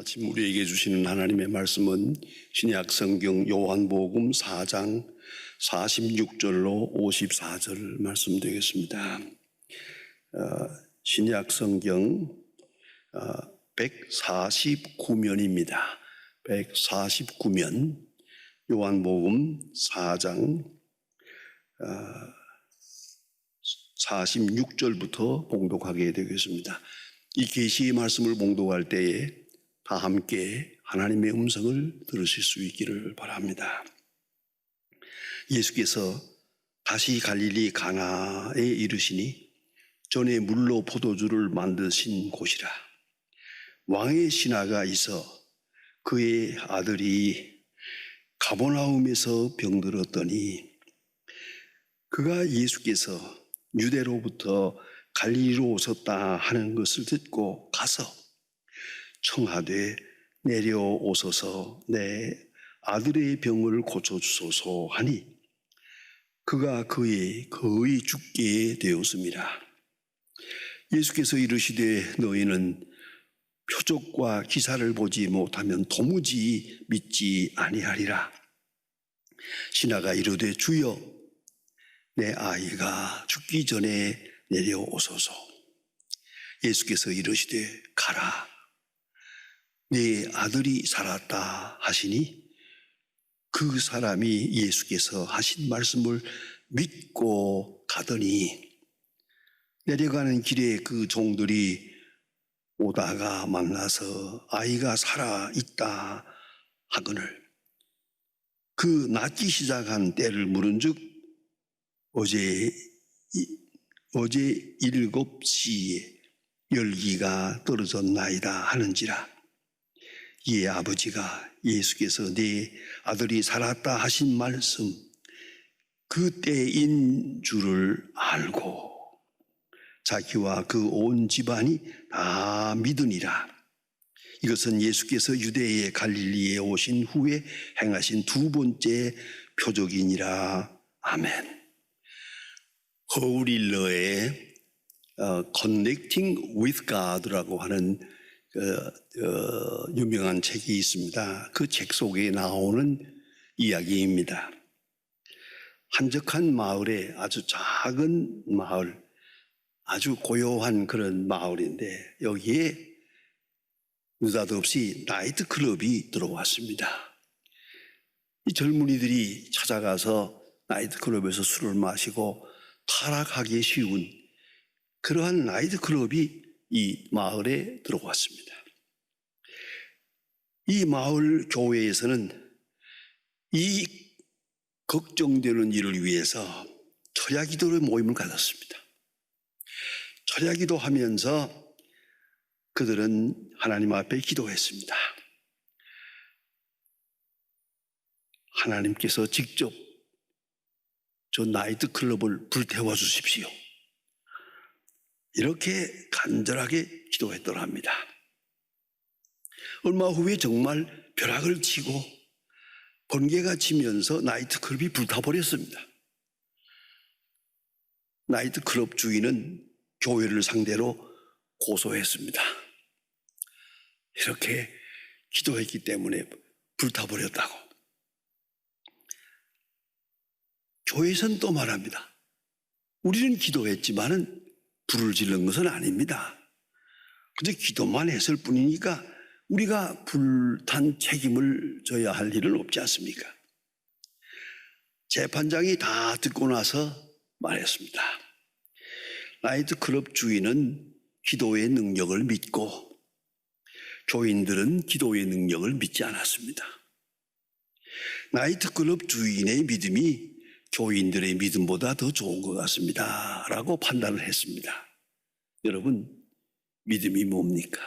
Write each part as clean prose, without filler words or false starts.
아침 우리에게 주시는 하나님의 말씀은 신약 성경 요한복음 4장 46절로 54절 말씀 되겠습니다. 신약 성경 149면입니다. 149면 요한복음 4장 46절부터 봉독하게 되겠습니다. 이 계시의 말씀을 봉독할 때에 다 함께 하나님의 음성을 들으실 수 있기를 바랍니다. 예수께서 다시 갈릴리 가나에 이르시니 전에 물로 포도주를 만드신 곳이라. 왕의 신하가 있어 그의 아들이 가버나움에서 병들었더니 그가 예수께서 유대로부터 갈릴리로 오셨다 하는 것을 듣고 가서 청하되 내려오소서 내 아들의 병을 고쳐주소서 하니 그가 거의 죽게 되었습니다. 예수께서 이르시되 너희는 표적과 기사를 보지 못하면 도무지 믿지 아니하리라. 신하가 이르되 주여 내 아이가 죽기 전에 내려오소서. 예수께서 이르시되 가라 네 아들이 살았다 하시니 그 사람이 예수께서 하신 말씀을 믿고 가더니 내려가는 길에 그 종들이 오다가 만나서 아이가 살아있다 하거늘 그 낫기 시작한 때를 물은즉 어제 7시에 열기가 떨어졌나이다 하는지라. 이에 아버지가 예수께서 네 아들이 살았다 하신 말씀 그때인 줄을 알고 자기와 그 온 집안이 다 믿으니라. 이것은 예수께서 유대의 갈릴리에 오신 후에 행하신 두 번째 표적이니라. 아멘. 허울일러의 Connecting with God라고 하는 유명한 책이 있습니다. 그 책 속에 나오는 이야기입니다. 한적한 마을에 아주 작은 마을, 아주 고요한 그런 마을인데 여기에 느닷없이 나이트클럽이 들어왔습니다. 이 젊은이들이 찾아가서 나이트클럽에서 술을 마시고 타락하기 쉬운 그러한 나이트클럽이 이 마을에 들어왔습니다. 이 마을 교회에서는 이 걱정되는 일을 위해서 철야기도의 모임을 가졌습니다. 철야기도 하면서 그들은 하나님 앞에 기도했습니다. 하나님께서 직접 저 나이트클럽을 불태워 주십시오. 이렇게 간절하게 기도했더라 합니다. 얼마 후에 정말 벼락을 치고 번개가 치면서 나이트클럽이 불타버렸습니다. 나이트클럽 주인은 교회를 상대로 고소했습니다. 이렇게 기도했기 때문에 불타버렸다고. 교회에서는 또 말합니다. 우리는 기도했지만은 불을 지른 것은 아닙니다. 그런데 기도만 했을 뿐이니까 우리가 불탄 책임을 져야 할 일은 없지 않습니까? 재판장이 다 듣고 나서 말했습니다. 나이트클럽 주인은 기도의 능력을 믿고 교인들은 기도의 능력을 믿지 않았습니다. 나이트클럽 주인의 믿음이 교인들의 믿음보다 더 좋은 것 같습니다 라고 판단을 했습니다. 여러분, 믿음이 뭡니까?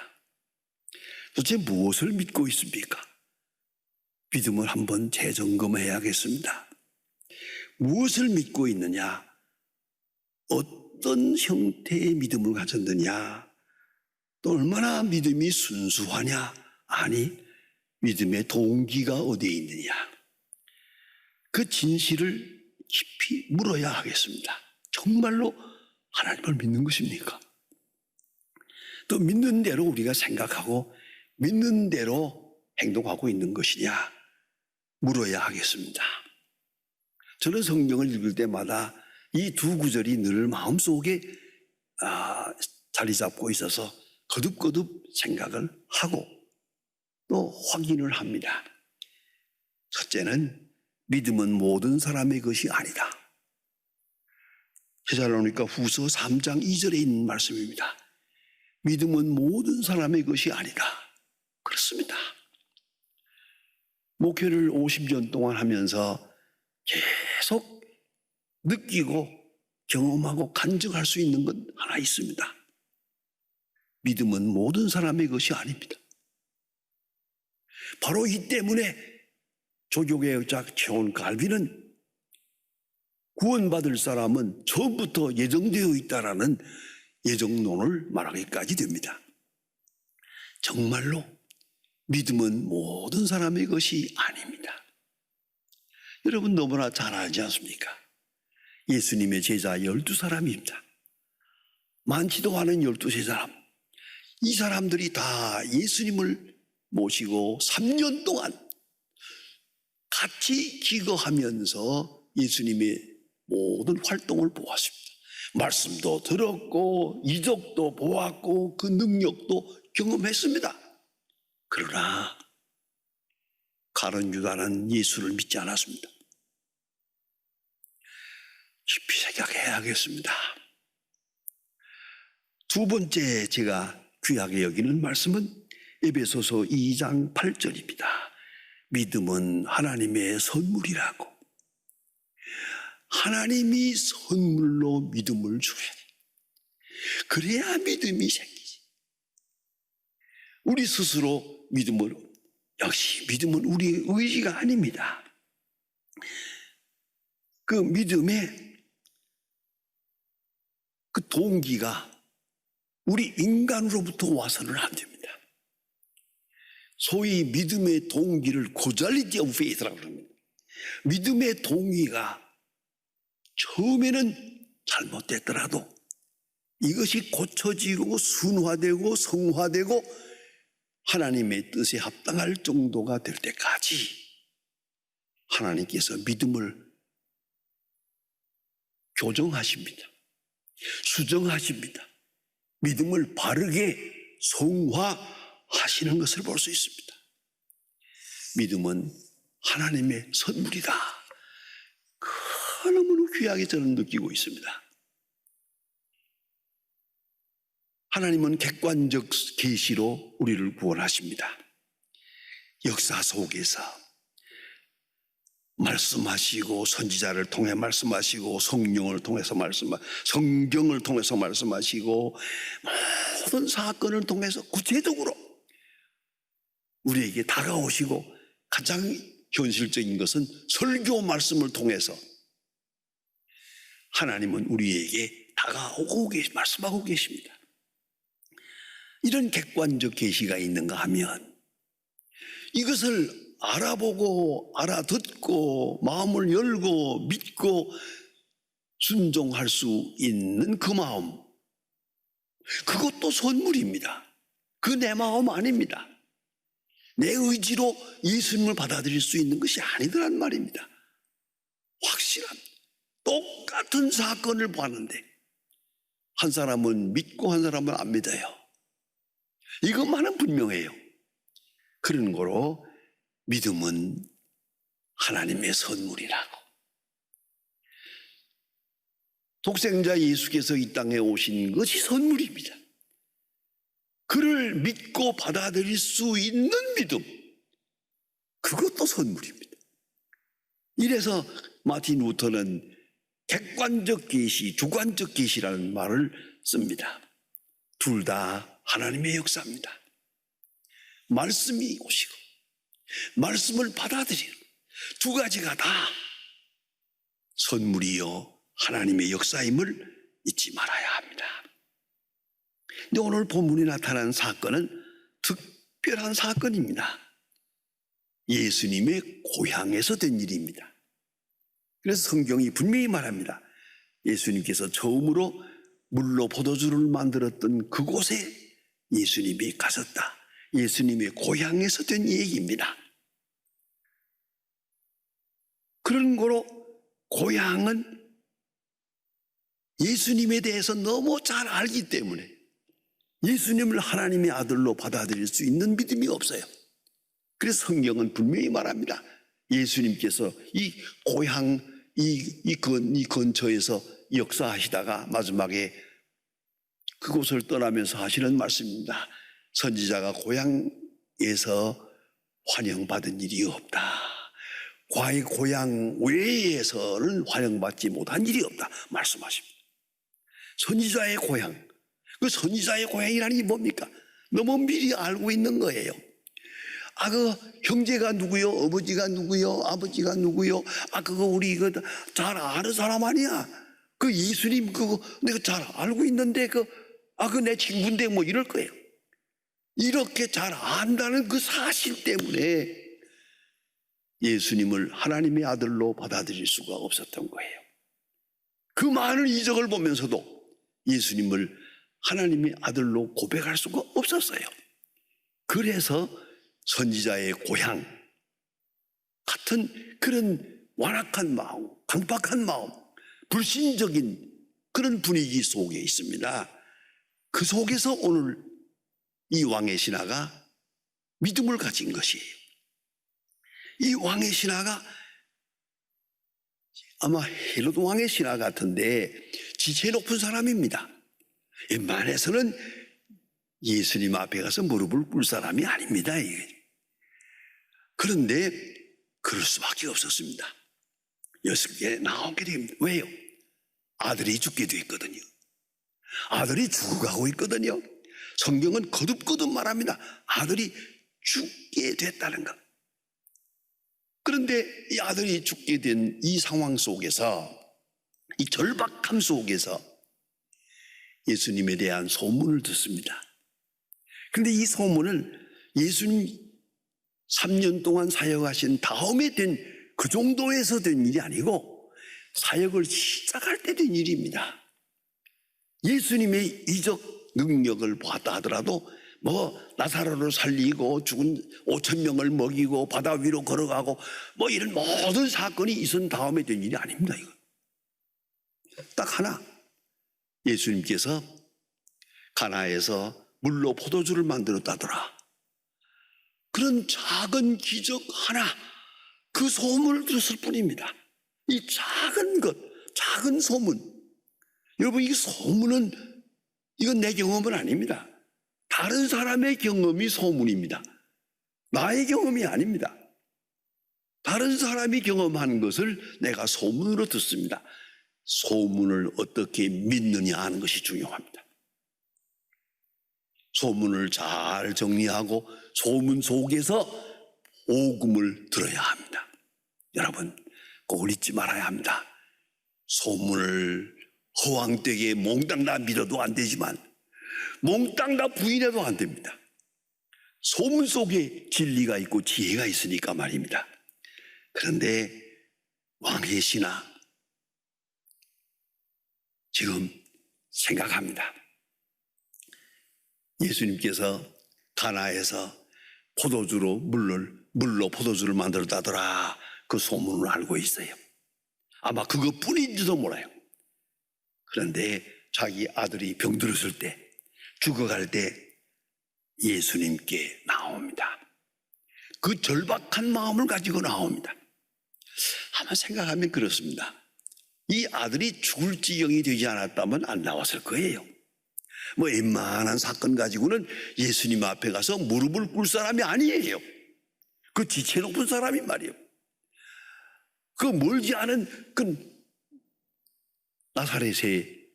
도대체 무엇을 믿고 있습니까? 믿음을 한번 재점검해야겠습니다. 무엇을 믿고 있느냐? 어떤 형태의 믿음을 가졌느냐? 또 얼마나 믿음이 순수하냐? 아니, 믿음의 동기가 어디에 있느냐? 그 진실을 깊이 물어야 하겠습니다. 정말로 하나님을 믿는 것입니까? 또 믿는 대로 우리가 생각하고 믿는 대로 행동하고 있는 것이냐 물어야 하겠습니다. 저는 성경을 읽을 때마다 이 두 구절이 늘 마음속에 자리 잡고 있어서 거듭거듭 생각을 하고 또 확인을 합니다. 첫째는 믿음은 모든 사람의 것이 아니다. 데살로니가 후서 3장 2절에 있는 말씀입니다. 믿음은 모든 사람의 것이 아니다. 그렇습니다. 목회를 50년 동안 하면서 계속 느끼고 경험하고 간증할 수 있는 건 하나 있습니다. 믿음은 모든 사람의 것이 아닙니다. 바로 이 때문에 조교개혁자 존 칼빈은 구원받을 사람은 처음부터 예정되어 있다라는 예정론을 말하기까지 됩니다. 정말로 믿음은 모든 사람의 것이 아닙니다. 여러분 너무나 잘 알지 않습니까? 예수님의 제자 12사람입니다. 많지도 않은 12사람. 이 사람들이 다 예수님을 모시고 3년 동안 같이 기거하면서 예수님의 모든 활동을 보았습니다. 말씀도 들었고 이적도 보았고 그 능력도 경험했습니다. 그러나 가룟 유다는 예수를 믿지 않았습니다. 깊이 생각해야겠습니다. 두 번째 제가 귀하게 여기는 말씀은 에베소서 2장 8절입니다. 믿음은 하나님의 선물이라고. 하나님이 선물로 믿음을 주셔야 돼. 그래야 믿음이 생기지. 우리 스스로 믿음을, 역시 믿음은 우리의 의지가 아닙니다. 그 믿음의 그 동기가 우리 인간으로부터 와서는 안 됩니다. 소위 믿음의 동기를 causality of faith라고 합니다. 믿음의 동기가 처음에는 잘못됐더라도 이것이 고쳐지고 순화되고 성화되고 하나님의 뜻에 합당할 정도가 될 때까지 하나님께서 믿음을 교정하십니다. 수정하십니다. 믿음을 바르게 성화하시는 것을 볼 수 있습니다. 믿음은 하나님의 선물이다. 너무나 귀하게 저는 느끼고 있습니다. 하나님은 객관적 계시로 우리를 구원하십니다. 역사 속에서 말씀하시고 선지자를 통해 말씀하시고 성령을 통해서 성경을 통해서 말씀하시고 모든 사건을 통해서 구체적으로 우리에게 다가오시고 가장 현실적인 것은 설교 말씀을 통해서 하나님은 우리에게 다가오고 말씀하고 계십니다. 이런 객관적 계시가 있는가 하면 이것을 알아보고 알아듣고 마음을 열고 믿고 순종할 수 있는 그 마음, 그것도 선물입니다. 그 내 마음 아닙니다. 내 의지로 예수님을 받아들일 수 있는 것이 아니더란 말입니다. 확실한 똑같은 사건을 보았는데 한 사람은 믿고 한 사람은 안 믿어요. 이것만은 분명해요. 그런 거로 믿음은 하나님의 선물이라고. 독생자 예수께서 이 땅에 오신 것이 선물입니다. 그를 믿고 받아들일 수 있는 믿음, 그것도 선물입니다. 이래서 마틴 루터는 객관적 계시, 주관적 계시라는 말을 씁니다. 둘 다 하나님의 역사입니다. 말씀이 오시고 말씀을 받아들이는 두 가지가 다 선물이요 하나님의 역사임을 잊지 말아야 합니다. 근데 오늘 본문에 나타난 사건은 특별한 사건입니다. 예수님의 고향에서 된 일입니다. 그래서 성경이 분명히 말합니다. 예수님께서 처음으로 물로 포도주를 만들었던 그곳에 예수님이 가셨다. 예수님의 고향에서 된 얘기입니다. 그런 거로 고향은 예수님에 대해서 너무 잘 알기 때문에 예수님을 하나님의 아들로 받아들일 수 있는 믿음이 없어요. 그래서 성경은 분명히 말합니다. 예수님께서 이 고향, 이 근처에서 역사하시다가 마지막에 그곳을 떠나면서 하시는 말씀입니다. 선지자가 고향에서 환영받은 일이 없다. 과의 고향 외에서는 환영받지 못한 일이 없다 말씀하십니다. 선지자의 고향, 그 선지자의 고향이라는 게 뭡니까? 너무 미리 알고 있는 거예요. 그 형제가 누구요? 어머니가 누구요? 아버지가 누구요? 그거 우리 이거 잘 아는 사람 아니야? 그 예수님 그거 내가 잘 알고 있는데 그 내 친구인데 뭐 이럴 거예요. 이렇게 잘 안다는 그 사실 때문에 예수님을 하나님의 아들로 받아들일 수가 없었던 거예요. 그 많은 이적을 보면서도 예수님을 하나님의 아들로 고백할 수가 없었어요. 그래서 선지자의 고향 같은 그런 완악한 마음, 강박한 마음, 불신적인 그런 분위기 속에 있습니다. 그 속에서 오늘 이 왕의 신하가 믿음을 가진 것이에요. 이 왕의 신하가 아마 헤롯 왕의 신하 같은데 지체 높은 사람입니다. 웬만해서는 예수님 앞에 가서 무릎을 꿇을 사람이 아닙니다. 그런데 그럴 수밖에 없었습니다. 6개 나오게 됩니다. 왜요? 아들이 죽게 됐거든요. 아들이 죽어가고 있거든요. 성경은 거듭거듭 말합니다. 아들이 죽게 됐다는 것. 그런데 이 아들이 죽게 된 이 상황 속에서, 이 절박함 속에서 예수님에 대한 소문을 듣습니다. 그런데 이 소문을 예수님 3년 동안 사역하신 다음에 된 그 정도에서 된 일이 아니고 사역을 시작할 때 된 일입니다. 예수님의 이적 능력을 보았다 하더라도 나사로를 살리고 죽은 5,000명을 먹이고 바다 위로 걸어가고 이런 모든 사건이 있은 다음에 된 일이 아닙니다. 이거 딱 하나, 예수님께서 가나에서 물로 포도주를 만들었다더라. 그런 작은 기적 하나, 그 소문을 들었을 뿐입니다. 이 작은 것, 작은 소문. 여러분, 이 소문은 이건 내 경험은 아닙니다. 다른 사람의 경험이 소문입니다. 나의 경험이 아닙니다. 다른 사람이 경험한 것을 내가 소문으로 듣습니다. 소문을 어떻게 믿느냐 하는 것이 중요합니다. 소문을 잘 정리하고 소문 속에서 복음을 들어야 합니다. 여러분, 꼭 잊지 말아야 합니다. 소문을 허황되게 몽땅 다 믿어도 안 되지만 몽땅 다 부인해도 안 됩니다. 소문 속에 진리가 있고 지혜가 있으니까 말입니다. 그런데 왕의 신하 지금 생각합니다. 예수님께서 가나에서 물로 포도주를 만들었다더라. 그 소문을 알고 있어요. 아마 그것뿐인지도 몰라요. 그런데 자기 아들이 병들었을 때, 죽어갈 때 예수님께 나옵니다. 그 절박한 마음을 가지고 나옵니다. 한번 생각하면 그렇습니다. 이 아들이 죽을 지경이 되지 않았다면 안 나왔을 거예요. 웬만한 사건 가지고는 예수님 앞에 가서 무릎을 꿇을 사람이 아니에요. 그 지체 높은 사람이 말이에요. 그 멀지 않은 그 나사렛의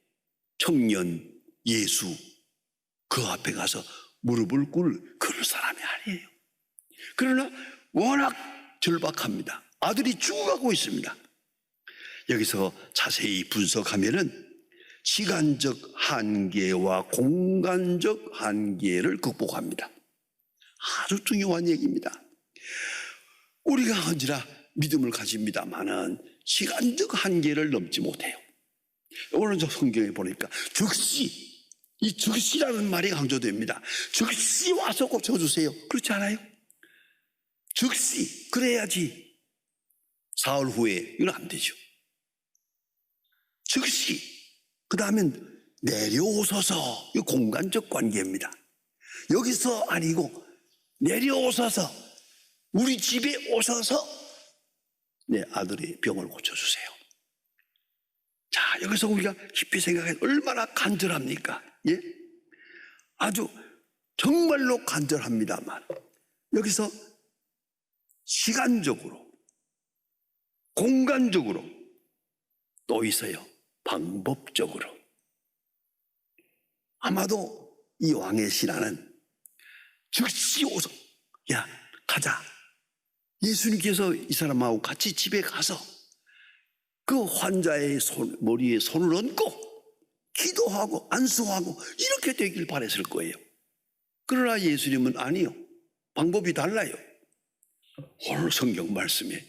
청년 예수, 그 앞에 가서 무릎을 꿇을 사람이 아니에요. 그러나 워낙 절박합니다. 아들이 죽어가고 있습니다. 여기서 자세히 분석하면은 시간적 한계와 공간적 한계를 극복합니다. 아주 중요한 얘기입니다. 우리가 언제나 믿음을 가집니다만은 시간적 한계를 넘지 못해요. 오늘 저 성경에 보니까 즉시 이 즉시라는 말이 강조됩니다. 즉시 와서 고쳐주세요. 그렇지 않아요? 즉시 그래야지. 사흘 후에 이건 안 되죠. 즉시. 그 다음엔 내려오소서. 이 공간적 관계입니다. 여기서 아니고 내려오소서. 우리 집에 오셔서 내 아들의 병을 고쳐주세요. 자, 여기서 우리가 깊이 생각해 얼마나 간절합니까? 예? 아주 정말로 간절합니다만 여기서 시간적으로 공간적으로 또 있어요. 방법적으로. 아마도 이 왕의 신하는 즉시 오서 야 가자. 예수님께서 이 사람하고 같이 집에 가서 그 환자의 머리에 손을 얹고 기도하고 안수하고 이렇게 되길 바랬을 거예요. 그러나 예수님은 아니요. 방법이 달라요. 오늘 성경 말씀에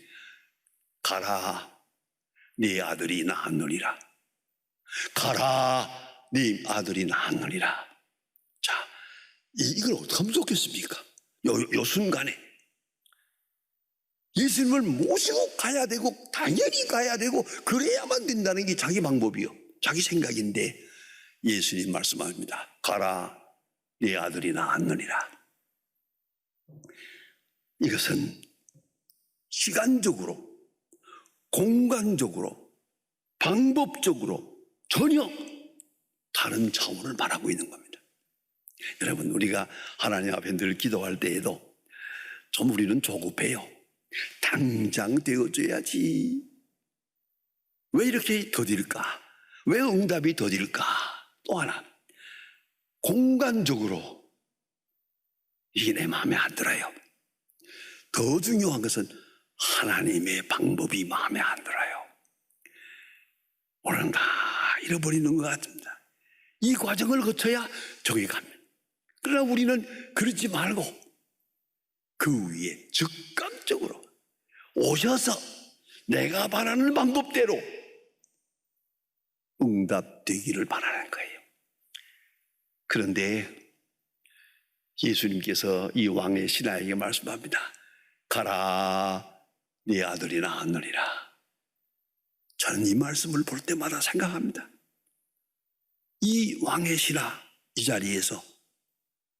가라 네 아들이 나았느니라. 가라 네 아들이 나았느니라. 자, 이걸 어떻게 하면 좋겠습니까? 요 순간에 예수님을 모시고 가야 되고 당연히 가야 되고 그래야만 된다는 게 자기 방법이요. 자기 생각인데 예수님 말씀합니다. 가라 네 아들이 나았느니라. 이것은 시간적으로 공간적으로 방법적으로 전혀 다른 차원을 말하고 있는 겁니다. 여러분, 우리가 하나님 앞에 늘 기도할 때에도 좀 우리는 조급해요. 당장 되어줘야지. 왜 이렇게 더딜까? 왜 응답이 더딜까? 또 하나, 공간적으로 이게 내 마음에 안 들어요. 더 중요한 것은 하나님의 방법이 마음에 안 들어요. 오늘 다 잃어버리는 것 같습니다. 이 과정을 거쳐야 저기 갑니다. 그러나 우리는 그러지 말고 그 위에 즉각적으로 오셔서 내가 바라는 방법대로 응답되기를 바라는 거예요. 그런데 예수님께서 이 왕의 신하에게 말씀합니다. 가라 네 아들이 나았느니라. 저는 이 말씀을 볼 때마다 생각합니다. 이 왕의 신하 이 자리에서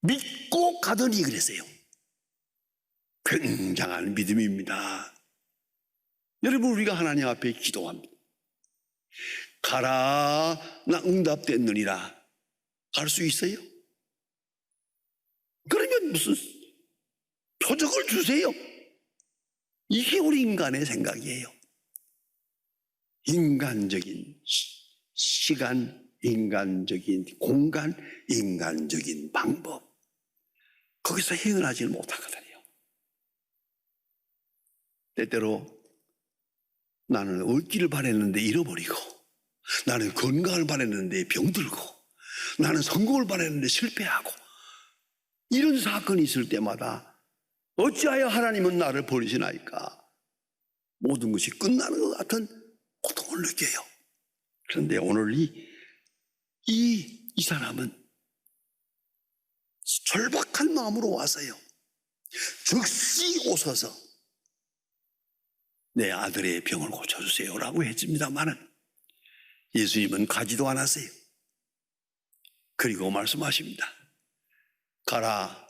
믿고 가더니 그랬어요. 굉장한 믿음입니다. 여러분, 우리가 하나님 앞에 기도합니다. 가라 나 응답됐느니라. 갈 수 있어요? 그러면 무슨 표적을 주세요. 이게 우리 인간의 생각이에요. 인간적인 시간, 인간적인 공간, 인간적인 방법, 거기서 행하지 못하거든요. 때때로 나는 얻기를 바랬는데 잃어버리고, 나는 건강을 바랬는데 병들고, 나는 성공을 바랬는데 실패하고, 이런 사건이 있을 때마다 어찌하여 하나님은 나를 버리시나이까? 모든 것이 끝나는 것 같은 고통을 느껴요. 그런데 오늘 이 사람은 절박한 마음으로 와서요. 즉시 오셔서 내 아들의 병을 고쳐주세요라고 했습니다만은 예수님은 가지도 않았어요. 그리고 말씀하십니다. 가라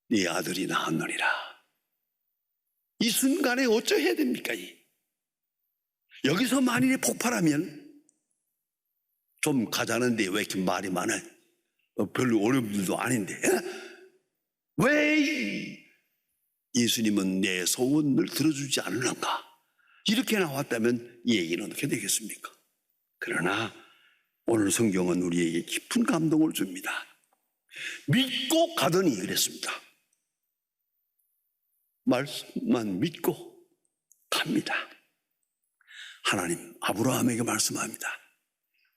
네 아들이 나았느니라. 이 순간에 어쩌해야 됩니까? 여기서 만일에 폭발하면 좀 가자는데 왜 이렇게 말이 많아요? 별로 어려운 일도 아닌데 왜 예수님은 내 소원을 들어주지 않을런가? 이렇게 나왔다면 이 얘기는 어떻게 되겠습니까? 그러나 오늘 성경은 우리에게 깊은 감동을 줍니다. 믿고 가더니 그랬습니다. 말씀만 믿고 갑니다. 하나님 아브라함에게 말씀합니다.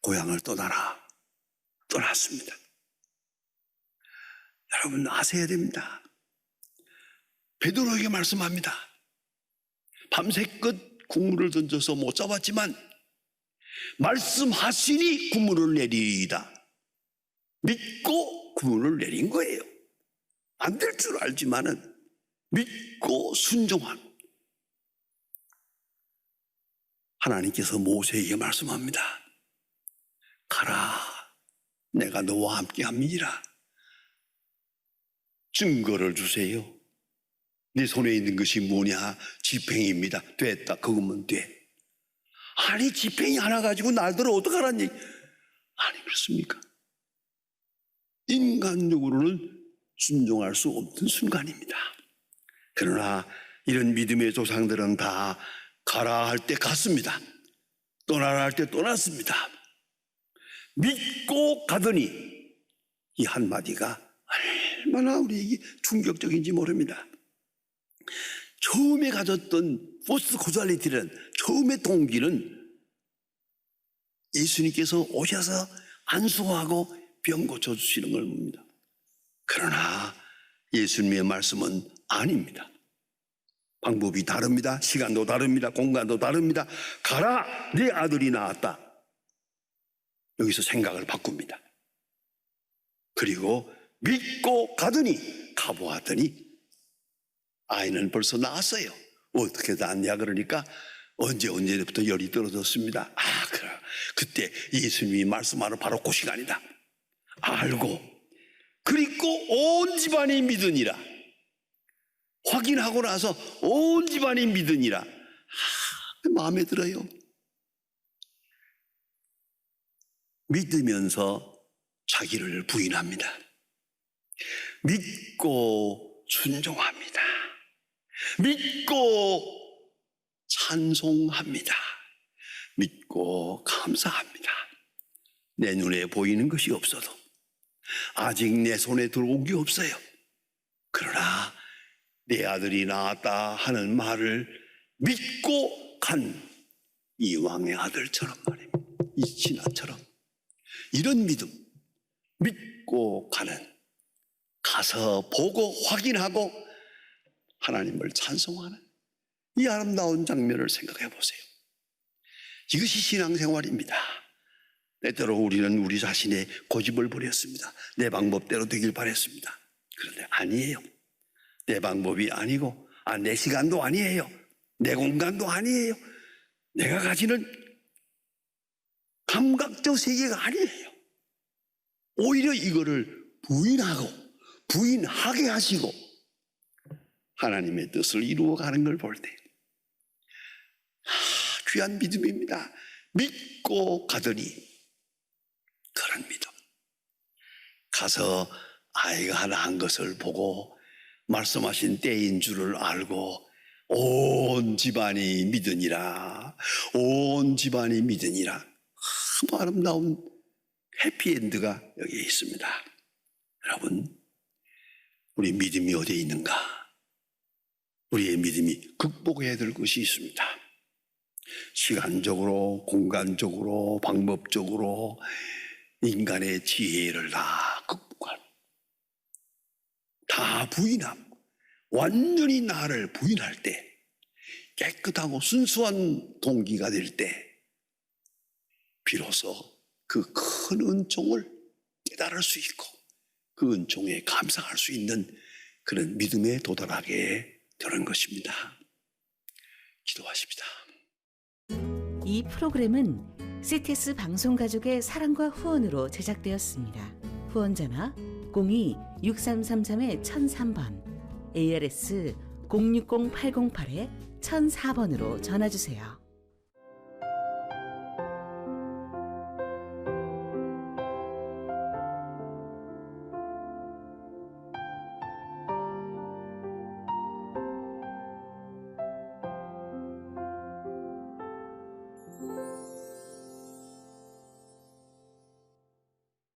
고향을 떠나라. 떠났습니다. 여러분 아셔야 됩니다. 베드로에게 말씀합니다. 밤새껏 국물을 던져서 못 잡았지만 말씀하시니 국물을 내리이다. 믿고 구원을 내린 거예요. 안 될 줄 알지만은 믿고 순종한. 하나님께서 모세에게 말씀합니다. 가라, 내가 너와 함께 함이니라. 증거를 주세요. 네 손에 있는 것이 뭐냐? 지팽이입니다. 됐다, 그것만 돼. 아니, 지팽이 하나 가지고 날들을 어떡하라는 얘기. 아니, 그렇습니까? 인간적으로는 순종할 수 없는 순간입니다. 그러나 이런 믿음의 조상들은 다 가라 할 때 갔습니다. 떠나라 할 때 떠났습니다. 믿고 가더니, 이 한마디가 얼마나 우리에게 충격적인지 모릅니다. 처음에 가졌던 포스트 코잘리티는, 처음의 동기는 예수님께서 오셔서 안수하고 병 고쳐주시는 걸 봅니다. 그러나 예수님의 말씀은 아닙니다. 방법이 다릅니다. 시간도 다릅니다. 공간도 다릅니다. 가라, 네 아들이 나았다. 여기서 생각을 바꿉니다. 그리고 믿고 가더니, 가보았더니 아이는 벌써 나았어요. 어떻게 낳았냐 그러니까 언제부터 열이 떨어졌습니다. 그래. 그때 예수님이 말씀하는 바로 그 시간이다. 알고, 그리고 온 집안이 믿으니라. 확인하고 나서 온 집안이 믿으니라. 마음에 들어요. 믿으면서 자기를 부인합니다. 믿고 순종합니다. 믿고 찬송합니다. 믿고 감사합니다. 내 눈에 보이는 것이 없어도, 아직 내 손에 들어온 게 없어요. 그러나 내 아들이 나았다 하는 말을 믿고 간 이 왕의 아들처럼 말입니다. 이 신하처럼. 이런 믿음, 믿고 가는, 가서 보고 확인하고 하나님을 찬송하는 이 아름다운 장면을 생각해 보세요. 이것이 신앙생활입니다. 때때로 우리는 우리 자신의 고집을 부렸습니다. 내 방법대로 되길 바랬습니다. 그런데 아니에요. 내 방법이 아니고, 내 시간도 아니에요. 내 공간도 아니에요. 내가 가지는 감각적 세계가 아니에요. 오히려 이거를 부인하게 하시고 하나님의 뜻을 이루어가는 걸 볼 때, 귀한 믿음입니다. 믿고 가더니, 그런 믿음. 가서 아이가 하나 한 것을 보고 말씀하신 때인 줄을 알고 온 집안이 믿으니라. 온 집안이 믿으니라. 참 아름다운 해피엔드가 여기에 있습니다. 여러분, 우리 믿음이 어디에 있는가? 우리의 믿음이 극복해야 될 것이 있습니다. 시간적으로, 공간적으로, 방법적으로 인간의 지혜를 다 극복하고, 다 부인하고, 완전히 나를 부인할 때, 깨끗하고 순수한 동기가 될 때, 비로소 그 큰 은총을 깨달을 수 있고 그 은총에 감사할 수 있는 그런 믿음에 도달하게 되는 것입니다. 기도하십시다. 이 프로그램은 CTS 방송가족의 사랑과 후원으로 제작되었습니다. 후원전화 02-6333-1003번, ARS 060-808-1004번으로 전화주세요.